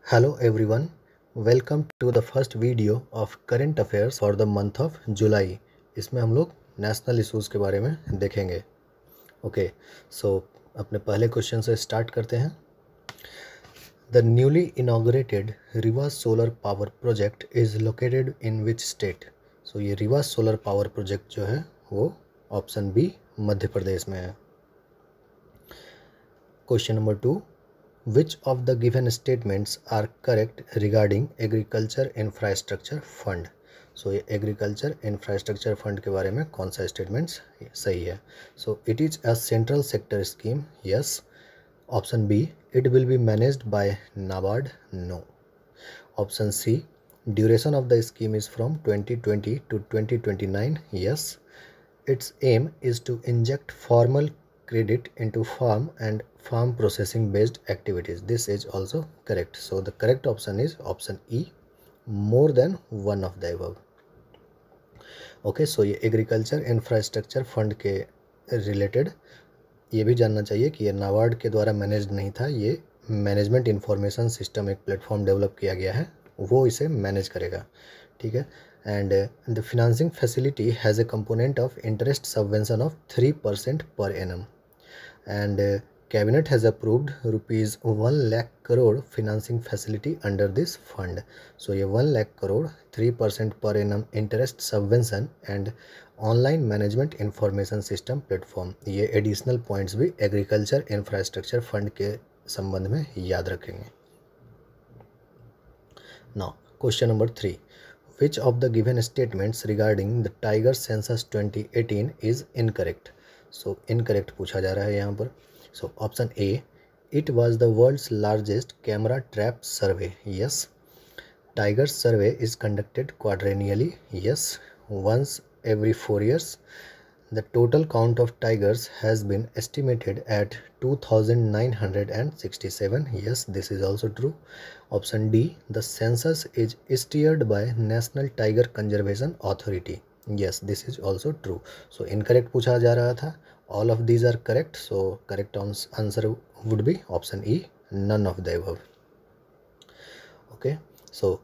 Hello everyone, welcome to the first video of current affairs for the month of July. इसमें हम लोग national issues के बारे में देखेंगे. ओके, सो अपने पहले क्वेश्चन से स्टार्ट करते हैं. The newly inaugurated Rivas Solar Power Project is located in which state? So ये Rivas Solar Power Project जो है वो ऑप्शन बी मध्य प्रदेश में है. Question number 2, Which of the given statements are correct regarding agriculture infrastructure fund? So ये agriculture infrastructure fund के बारे में कौन सा statements सही है? So it is a central sector scheme. Yes. Option B, it will be managed by NABARD. No. Option C, duration of the scheme is from 2020 to 2029. Yes. Its aim is to inject formal credit into farm and farm processing based activities. This is also correct. So the correct option is option E, more than one of the above. Okay, so ये agriculture infrastructure fund के related ये भी जानना चाहिए कि ये नाबार्ड के द्वारा मैनेज नहीं था. ये मैनेजमेंट इंफॉर्मेशन सिस्टम एक प्लेटफॉर्म डेवलप किया गया है, वो इसे मैनेज करेगा. ठीक है. And the financing facility has a component of interest subvention of 3% per annum. And cabinet has approved rupees 1 lakh crore financing facility under this fund. So ये 1 lakh crore 3% per annum interest subvention and online management information system platform, ये additional points भी agriculture infrastructure fund के संबंध में याद रखेंगे. Now question number 3, which of the given statements regarding the tiger census 2018 is incorrect? So incorrect पूछा जा रहा है यहाँ पर. So option A, it was the world's largest camera trap survey. Yes. Tiger survey is conducted quadrennially. Yes. Once every 4 years. The total count of tigers has been estimated at 2,967. Yes, this is also true. Option D, the census is steered by National Tiger Conservation Authority. Yes, this is also true. So incorrect पूछा जा रहा था. All of these are correct. So correct answer would be option E, none of the above. Okay, so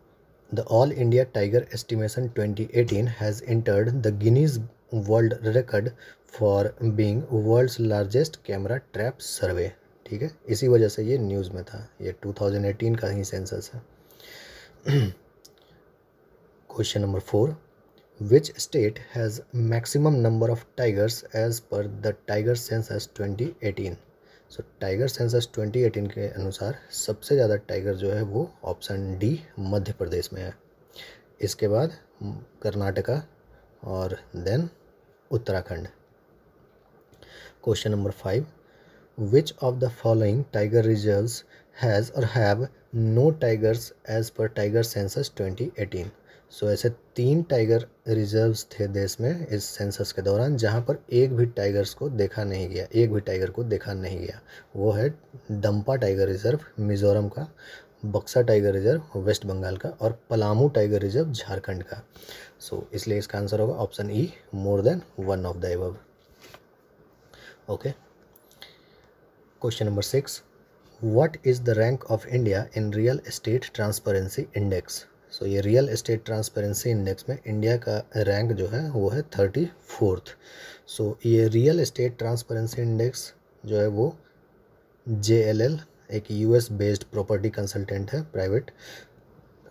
the All India Tiger Estimation 2018 has entered the Guinness World Record for being world's largest camera trap survey. ठीक है, इसी वजह से ये news में था. ये 2018 का ही सेंसस है. Question number 4, which state has maximum number of tigers as per the tiger census 2018? So tiger census 2018 के अनुसार सबसे ज़्यादा टाइगर जो है वो ऑप्शन डी मध्य प्रदेश में है. इसके बाद कर्नाटका और then Uttarakhand. Question number 5, which of the following tiger reserves has or have no tigers as per tiger census 2018? So ऐसे 3 टाइगर रिजर्व्स थे देश में इस सेंसस के दौरान जहां पर एक भी टाइगर को देखा नहीं गया. वो है डंपा टाइगर रिजर्व मिजोरम का, बक्सा टाइगर रिजर्व वेस्ट बंगाल का और पलामू टाइगर रिजर्व झारखंड का. सो इसलिए इसका आंसर होगा option E, more than one of the above. Okay. Question number 6, what is the rank of India in real estate transparency index? So ये real estate transparency index में India का rank जो है वो है 34th. सो ये real estate transparency index जो है वो JLL एक US बेस्ड प्रॉपर्टी कंसल्टेंट है प्राइवेट,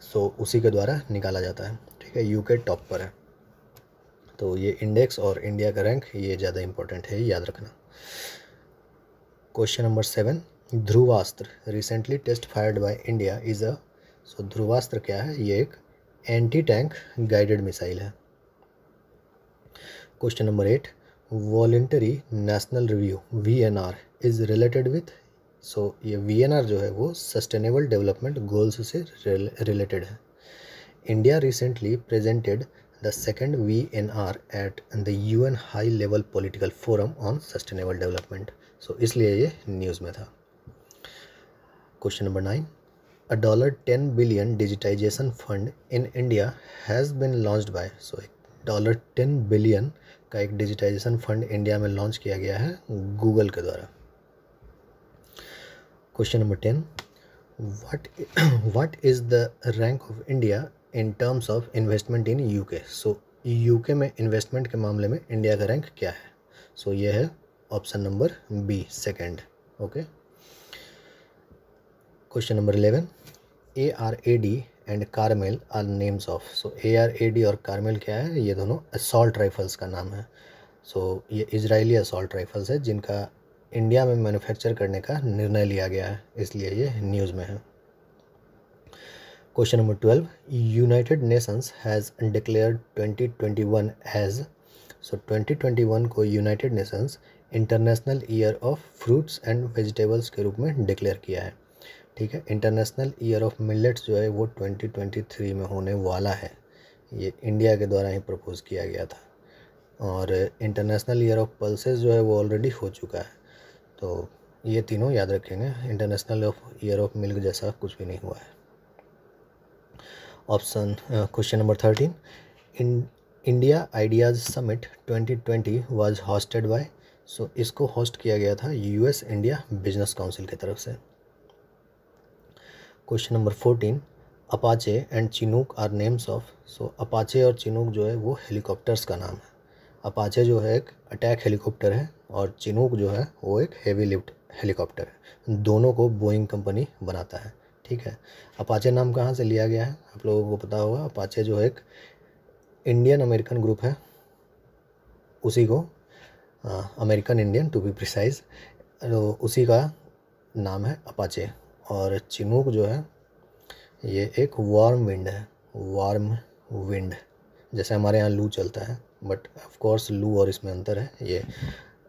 सो उसी के द्वारा निकाला जाता है. ठीक है, UK टॉप पर है. तो ये इंडेक्स और इंडिया का रैंक ये ज़्यादा इंपॉर्टेंट है, याद रखना. Question number 7, Dhruvastra recently test fired by India is a. So Dhruvastra क्या है? ये एक एंटी टैंक गाइडेड मिसाइल है. Question number 8, voluntary national review VNR is related with. So ये VNR जो है वो सस्टेनेबल डेवलपमेंट गोल्स से रिलेटेड है. India recently presented the second VNR at the UN high level political forum on sustainable development. So इसलिए ये news में था. Question number 9, a $10 billion digitization fund in India has been launched by. So $10 billion का एक digitisation fund India में launch किया गया है गूगल के द्वारा. Question number 10, what what is the rank of India in terms of investment in UK? So UK में investment के मामले में इंडिया का रैंक क्या है? सो ये है option number B, second. Okay. Question number 11. ARAD and Carmel are names of. So ARAD और कार्मेल क्या है? ये दोनों असॉल्ट राइफल्स का नाम है. सो ये इजरायली असॉल्ट राइफल्स है जिनका इंडिया में मैन्युफैक्चर करने का निर्णय लिया गया है, इसलिए ये न्यूज़ में है. Question number 12. United nations has declared 2021 as. So 2021 को united nations international year of fruits and vegetables के रूप में डिक्लेयर किया है. ठीक है. इंटरनेशनल ईयर ऑफ मिलेट्स जो है वो 2023 में होने वाला है. ये इंडिया के द्वारा ही प्रपोज किया गया था. और इंटरनेशनल ईयर ऑफ पल्सेस जो है वो ऑलरेडी हो चुका है. तो ये तीनों याद रखेंगे. इंटरनेशनल ईयर ऑफ मिल्क जैसा कुछ भी नहीं हुआ है. Option question number 13. India ideas summit 2020 was hosted by. So इसको होस्ट किया गया था US इंडिया बिजनेस काउंसिल की तरफ से. Question number 14. Apache and Chinook are names of. So Apache और चिनूक जो है वो हेलीकॉप्टर्स का नाम है. अपाचे जो है एक अटैक हेलीकॉप्टर है और चिनूक जो है वो एक हेवी लिफ्ट हेलीकॉप्टर है. दोनों को बोइंग कंपनी बनाता है. ठीक है. अपाचे नाम कहाँ से लिया गया है आप लोगों को पता होगा. अपाचे जो है एक इंडियन अमेरिकन ग्रुप है, उसी को American Indian to be precise, तो उसी का नाम है अपाचे. और चिनूक जो है ये एक वार्म विंड है. वार्म विंड जैसे हमारे यहाँ लू चलता है, बट ऑफ कोर्स लू और इसमें अंतर है. ये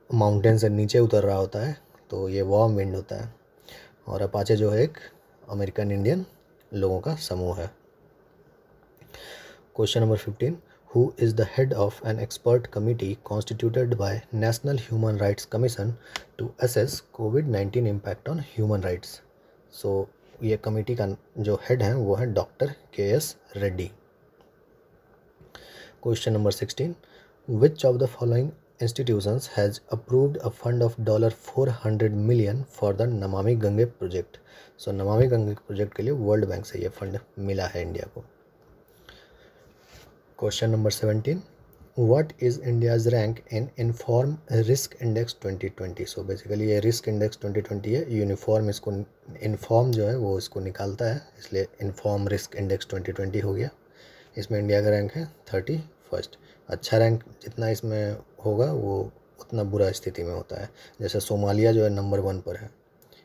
माउंटेन से नीचे उतर रहा होता है तो ये वार्म विंड होता है. और अपाचे जो है एक अमेरिकन इंडियन लोगों का समूह है. Question number 15. Who is the head of an expert committee constituted by national human rights commission to assess COVID-19 impact on human rights. So ये कमेटी का जो हेड है वो है doctor KS Reddy. Question number 16. Which of the following institutions has approved a fund of $400 million for the Namami Gange project. So Namami Gange project के लिए world bank से ये फंड मिला है इंडिया को. Question number 17. What is India's rank in inform risk index 2020. So basically ये risk index 2020 है. Uniform इसको इन्फॉर्म जो है वो इसको निकालता है, इसलिए इन्फॉर्म रिस्क इंडेक्स 2020 हो गया. इसमें इंडिया का रैंक है 31. अच्छा रैंक जितना इसमें होगा वो उतना बुरा स्थिति में होता है. जैसे सोमालिया जो है नंबर 1 पर है.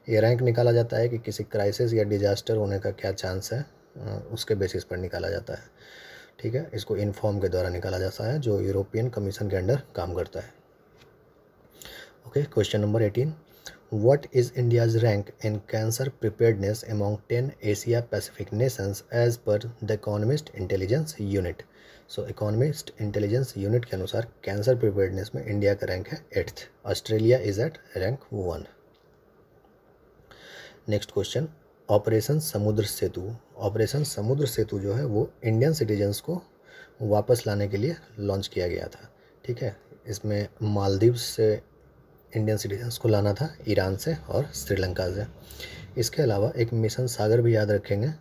ये रैंक निकाला जाता है कि किसी क्राइसिस या डिजास्टर होने का क्या चांस है, उसके बेसिस पर निकाला जाता है. ठीक है. इसको इन्फॉर्म के द्वारा निकाला जाता है जो यूरोपियन कमीशन के अंडर काम करता है. Okay. Question number 18. What is India's rank in cancer preparedness among 10 Asia Pacific nations as per the Economist Intelligence Unit. So Economist Intelligence Unit के अनुसार कैंसर प्रिपेयर्डनेस में इंडिया का रैंक है 8th. Australia is at rank 1. Next question. Operation Samudra Setu. Operation Samudra सेतु जो है वो Indian citizens को वापस लाने के लिए लॉन्च किया गया था. ठीक है. इसमें मालदीव से इंडियन सिटीजन्स को लाना था, ईरान से और श्रीलंका से. इसके अलावा एक मिशन सागर भी याद रखेंगे.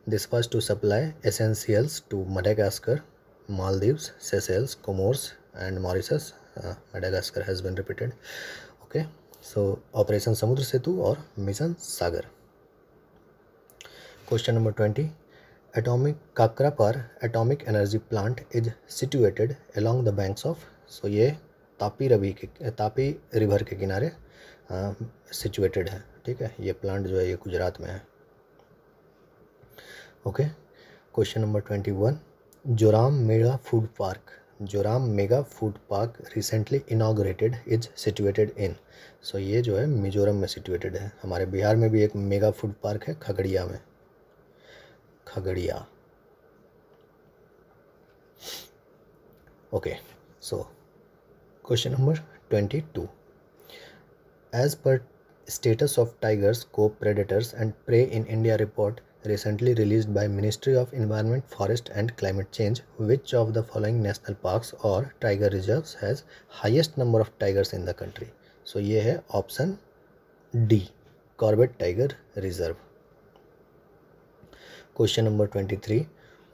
This was to supply essentials to Madagascar, Maldives, Seychelles, Comoros and Mauritius. Madagascar has been repeated. Okay, so Operation Samudra Setu और Mission Sagar. Question number 20. Atomic Kakrapar Atomic Energy Plant is situated along the banks of. So ये Tapi river के किनारे situated है. ठीक है. ये plant जो है ये गुजरात में है. Okay. Question number 21. Zoram mega food park. Zoram mega food park recently inaugurated is situated in. So ये जो है मिजोरम में सिचुएटेड है. हमारे बिहार में भी एक मेगा फूड पार्क है खगड़िया में. Khagaria. Okay. So question number 22. As per status of tigers co predators and prey in India report recently released by Ministry of Environment, Forest and Climate Change, which of the following national parks or tiger reserves has highest number of tigers in the country. So ये है option D, Corbett tiger reserve. Question number 23,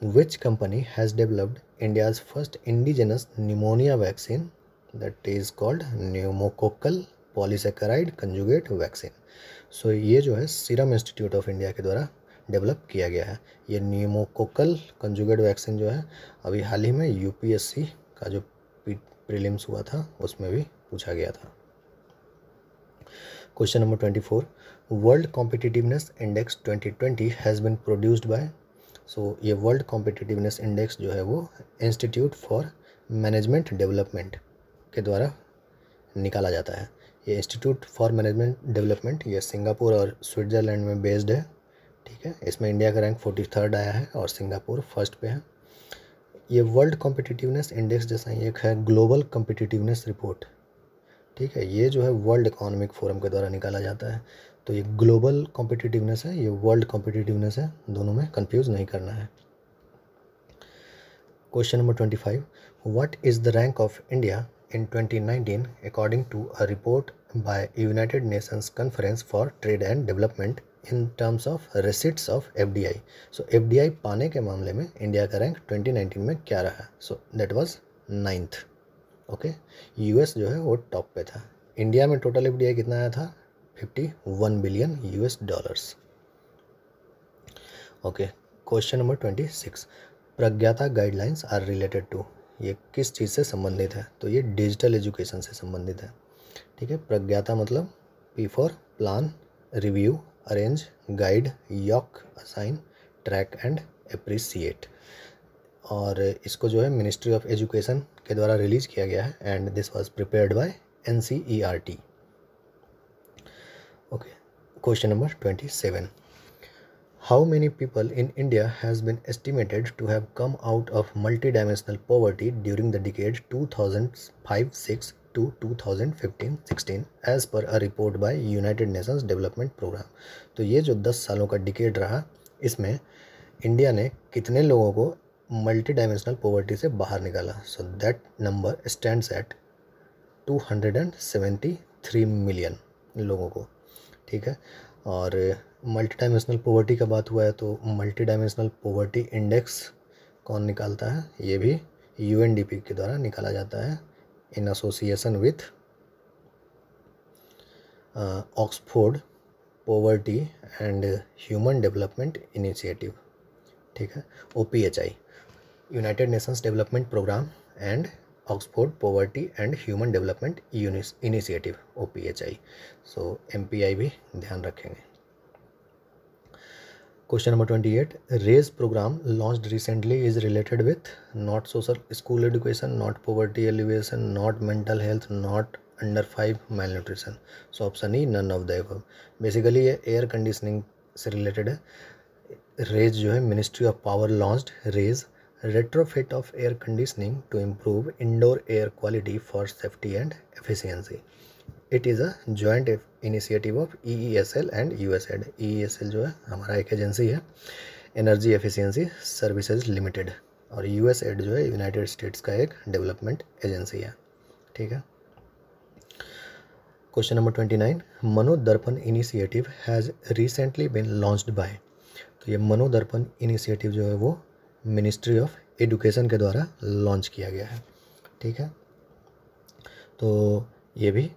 which company has developed India's first indigenous pneumonia vaccine that is called pneumococcal polysaccharide conjugate vaccine? सो ये जो है serum institute of India के द्वारा develop किया गया है। ये न्यूमोकोकल कंजुगेट वैक्सीन जो है अभी हाल ही में यूपीएससी का जो प्रीलिम्स हुआ था उसमें भी पूछा गया था। Question number 24, world competitiveness index 2020 has been produced by. So ये वर्ल्ड कॉम्पिटिटिवनेस इंडेक्स जो है वो इंस्टीट्यूट फॉर मैनेजमेंट डेवलपमेंट के द्वारा निकाला जाता है। ये इंस्टीट्यूट फॉर मैनेजमेंट डेवलपमेंट ये सिंगापुर और स्विट्ज़रलैंड में बेस्ड है, ठीक है। इसमें इंडिया का रैंक 43rd आया है और सिंगापुर फर्स्ट पे है। ये वर्ल्ड कॉम्पिटिटिवनेस इंडेक्स जैसा ही एक है ग्लोबल कॉम्पिटिटिवनेस रिपोर्ट, ठीक है। ये जो है वर्ल्ड इकोनॉमिक फोरम के द्वारा निकाला जाता है। तो ये ग्लोबल कॉम्पिटिटिवनेस है, ये वर्ल्ड कॉम्पिटिटिवनेस है, दोनों में कंफ्यूज नहीं करना है। Question number 25, what is the rank of India in 2019 according to a report by United Nations Conference for Trade and Development in terms of receipts of FDI. So FDI पाने के मामले में इंडिया का rank 2019 में क्या रहा? So that was 9th. Okay, US जो है वो टॉप पे था। इंडिया में टोटल FDI कितना आया था? 51 billion $। Okay, question number 26, Pragyata guidelines are related to. ये किस चीज़ से संबंधित है? तो ये डिजिटल एजुकेशन से संबंधित है, ठीक है। प्रज्ञाता मतलब P for plan, review, arrange, guide, yak, assign, track and appreciate. और इसको जो है मिनिस्ट्री ऑफ एजुकेशन के द्वारा रिलीज़ किया गया है and this was prepared by NCERT। Okay, question number 27, how many people in India has been estimated to have come out of multidimensional poverty during the decade 2005-6 to 2015-16 as per a report by United Nations Development Program। तो ये जो 10 सालों का decade रहा, इसमें India ने कितने लोगों को मल्टी डायमेंशनल पॉवर्टी से बाहर निकाला? So that number stands eight 273 million लोगों को, ठीक है। और मल्टी डायमेंशनल पॉवर्टी का बात हुआ है तो मल्टी डायमेंशनल पॉवर्टी इंडेक्स कौन निकालता है? ये भी UNDP के द्वारा निकाला जाता है in association with Oxford Poverty and Human Development Initiative, ठीक है, OPHI, United Nations Development Programme and Oxford Poverty and Human Development Initiative OPHI। So MPI भी ध्यान रखेंगे। Question number 28, RAISE programme launched recently is related with not social school education, not poverty alleviation, not mental health, not under 5 mile nutrition. So option E none of the above. Basically ये air conditioning से रिलेटेड है। RAISE जो है ministry of power launched RAISE retrofit of air conditioning to improve indoor air quality for safety and efficiency. It is a joint initiative of EESL and USAID। EESL जो है हमारा एक agency है, एनर्जी एफिशिएंसी सर्विसेज लिमिटेड, और USAID जो है United states का एक डेवलपमेंट एजेंसी है, ठीक है। Question number 29, Manodarpan initiative has recently been launched by. तो ये मनोदर्पण इनिशिएटिव जो है वो मिनिस्ट्री ऑफ एजुकेशन के द्वारा लॉन्च किया गया है, ठीक है। तो ये भी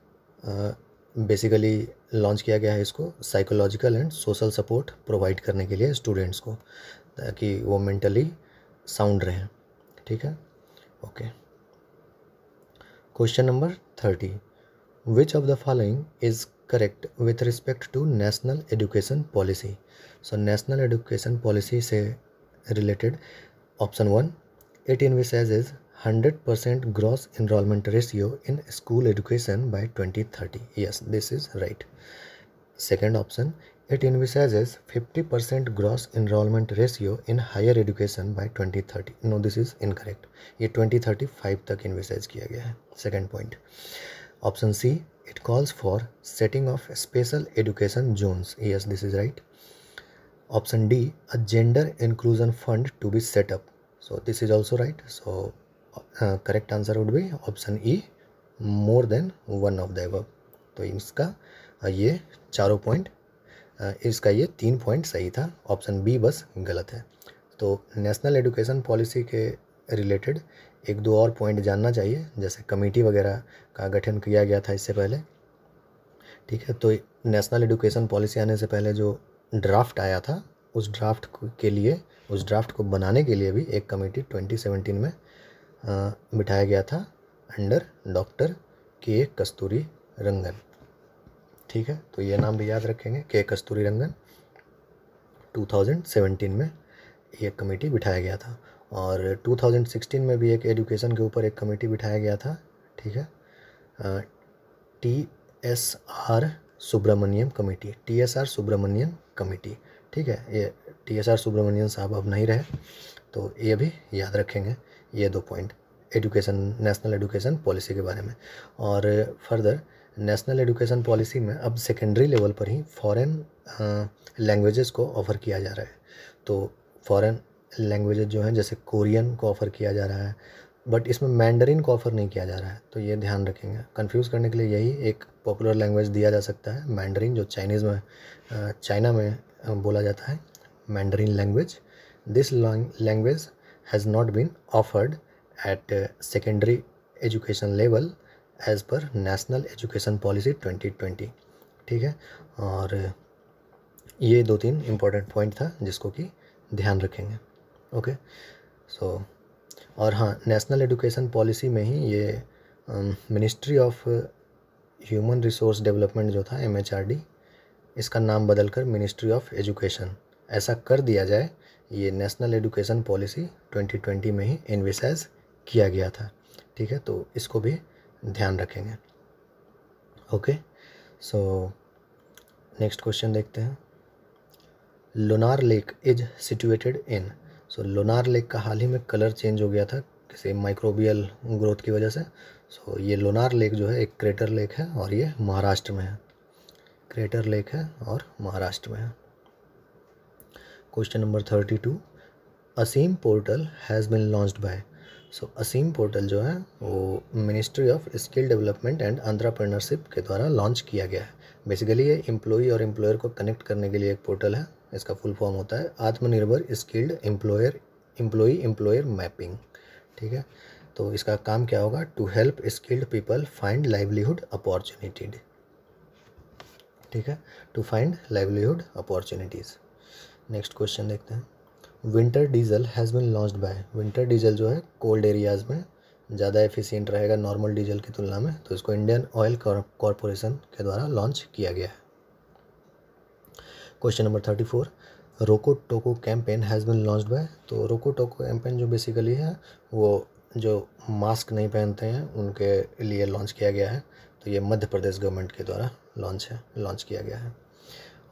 बेसिकली लॉन्च किया गया है इसको psychological and social support provide करने के लिए स्टूडेंट्स को, ताकि वो मेंटली साउंड रहें, ठीक है। Okay, question number 30, which of the following is correct with respect to national education policy. So national education policy से related, option 1, it envisages 100% gross enrollment ratio in school education by 2030. Yes, this is right. Second option, it envisages 50% gross enrollment ratio in higher education by 2030. No, this is incorrect. ये 2035 तक envisage किया गया है। Second point. Option C, it calls for setting of special education zones. Yes, this is right. Option D, a gender inclusion fund to be set up. So this is also right. So correct answer would be option E, more than one of the above. तो इसका ये चारों point इसका ये 3 point सही था, option B बस गलत है। तो नेशनल एजुकेशन पॉलिसी के रिलेटेड एक दो और पॉइंट जानना चाहिए, जैसे कमेटी वगैरह का गठन किया गया था इससे पहले, ठीक है। तो नेशनल एजुकेशन पॉलिसी आने से पहले जो ड्राफ्ट आया था, उस ड्राफ्ट को बनाने के लिए भी एक कमेटी 2017 में बिठाया गया था अंडर डॉक्टर के कस्तूरी रंगन, ठीक है। तो ये नाम भी याद रखेंगे, के कस्तूरी रंगन। 2017 में ये कमेटी बिठाया गया था। और 2016 में भी एक एजुकेशन के ऊपर एक कमेटी बिठाया गया था, ठीक है, TSR सुब्रमण्यम कमेटी, ठीक है। ये TSR सुब्रमण्यम साहब अब नहीं रहे, तो ये भी याद रखेंगे, ये 2 पॉइंट नेशनल एजुकेशन पॉलिसी के बारे में। और फर्दर नेशनल एजुकेशन पॉलिसी में अब सेकेंडरी लेवल पर ही फॉरेन लैंग्वेजेस को ऑफ़र किया जा रहा है। तो फॉरेन लैंग्वेजेस जो हैं, जैसे कोरियन को ऑफ़र किया जा रहा है, बट इसमें मैंडरिन को ऑफ़र नहीं किया जा रहा है, तो ये ध्यान रखेंगे। कंफ्यूज करने के लिए यही एक पॉपुलर लैंग्वेज दिया जा सकता है, मैंडरिन, जो चाइना में बोला जाता है, Mandarin language. This language has not been offered at secondary education level as per national education policy 2020, ठीक है। और ये 2-3 इम्पोर्टेंट पॉइंट था जिसको कि ध्यान रखेंगे, ओके। सो और हाँ, नेशनल एजुकेशन पॉलिसी में ही ये ministry of human resource development जो था, MHRD, इसका नाम बदलकर मिनिस्ट्री ऑफ एजुकेशन ऐसा कर दिया जाए, ये नेशनल एजुकेशन पॉलिसी 2020 में ही इनविसाइज किया गया था, ठीक है। तो इसको भी ध्यान रखेंगे, ओके। सो नेक्स्ट क्वेश्चन देखते हैं। Lonar lake is situated in, so Lonar lake का हाल ही में कलर चेंज हो गया था किसी माइक्रोबियल ग्रोथ की वजह से। सो ये लोनार लेक जो है एक क्रेटर लेक है और ये महाराष्ट्र में है, क्रेटर लेक है और महाराष्ट्र में है। Question number 32, ASEEM portal has been launched by, so ASEEM portal जो है वो ministry of skill development and entrepreneurship के द्वारा लॉन्च किया गया है। बेसिकली ये एम्प्लॉई और एम्प्लॉयर को कनेक्ट करने के लिए एक पोर्टल है। इसका फुल फॉर्म होता है आत्मनिर्भर स्किल्ड एम्प्लॉयर मैपिंग, ठीक है। तो इसका काम क्या होगा, to help skilled people find livelihood opportunity, ठीक है, to find livelihood opportunities. Next question देखते हैं। Winter diesel has been launched by, winter diesel जो है कोल्ड एरियाज़ में ज़्यादा एफिशिएंट रहेगा नॉर्मल डीजल की तुलना में, तो इसको इंडियन ऑयल कॉरपोरेशन के द्वारा लॉन्च किया गया है। क्वेश्चन नंबर 34, रोको टोको campaign has been launched by, तो रोको टोको कैंपेन जो बेसिकली है वो जो मास्क नहीं पहनते हैं उनके लिए लॉन्च किया गया है। तो ये मध्य प्रदेश गवर्नमेंट के द्वारा लॉन्च किया गया है,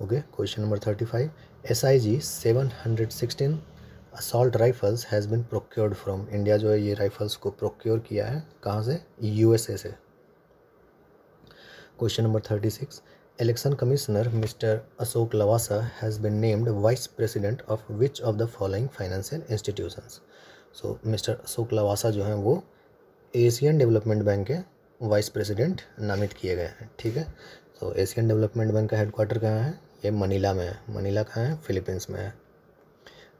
okay. Question number 35, SIG 716 assault rifles has been procured from, India जो है ये राइफल्स को प्रोक्योर किया है कहाँ से, USA से। Question number 36, election commissioner mister Ashok Lavasa has been named vice president of which of the following financial institutions, so mister Ashok Lavasa जो हैं वो एशियन डेवलपमेंट बैंक के वाइस प्रेसिडेंट नामित किए गए हैं, ठीक है। तो एशियन डेवलपमेंट बैंक का हेडक्वार्टर कहाँ है, ये मनीला में है। मनीला कहाँ है, फिलीपींस में है।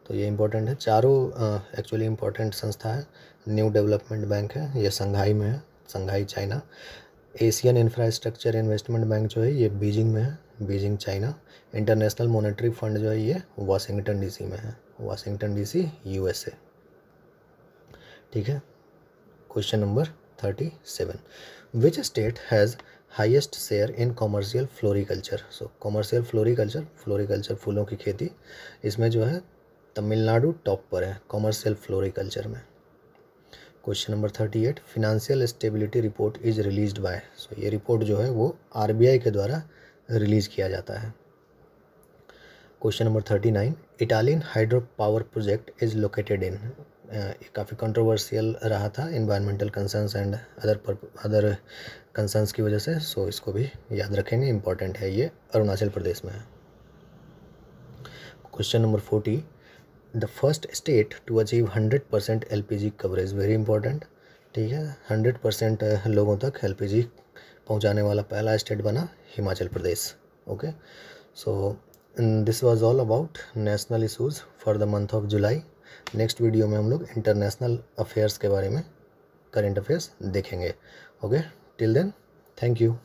तो ये इम्पोर्टेंट है, चारों एक्चुअली इम्पोर्टेंट संस्था है। न्यू डेवलपमेंट बैंक है, ये संघाई में है, संघाई China. Asian infrastructure investment bank जो है ये बीजिंग में है, Beijing China. International monetary fund जो है ये वाशिंगटन DC में है, वाशिंगटन DC USA, ठीक है। Question number 37, which state has highest share in commercial floriculture, so commercial floriculture फूलों की खेती, इसमें जो है तमिलनाडु टॉप पर है कॉमर्शियल फ्लोरिकल्चर में। Question number 38, financial stability report is released by, so ये रिपोर्ट जो है वो RBI के द्वारा रिलीज़ किया जाता है। Question number 39, Italian hydro power project is located in, काफ़ी कंट्रोवर्शियल रहा था environmental concerns and other concerns की वजह से, सो इसको भी याद रखेंगे, इंपॉर्टेंट है, ये अरुणाचल प्रदेश में है। Question number 40, the first state to achieve 100% LPG coverage, very important, ठीक है। 100% लोगों तक LPG पहुंचाने वाला पहला स्टेट बना Himachal Pradesh, okay. So this was all about national issues for the month of July. Next video में हम लोग इंटरनेशनल अफेयर्स के बारे में, करंट अफेयर्स देखेंगे। Okay, till then, thank you.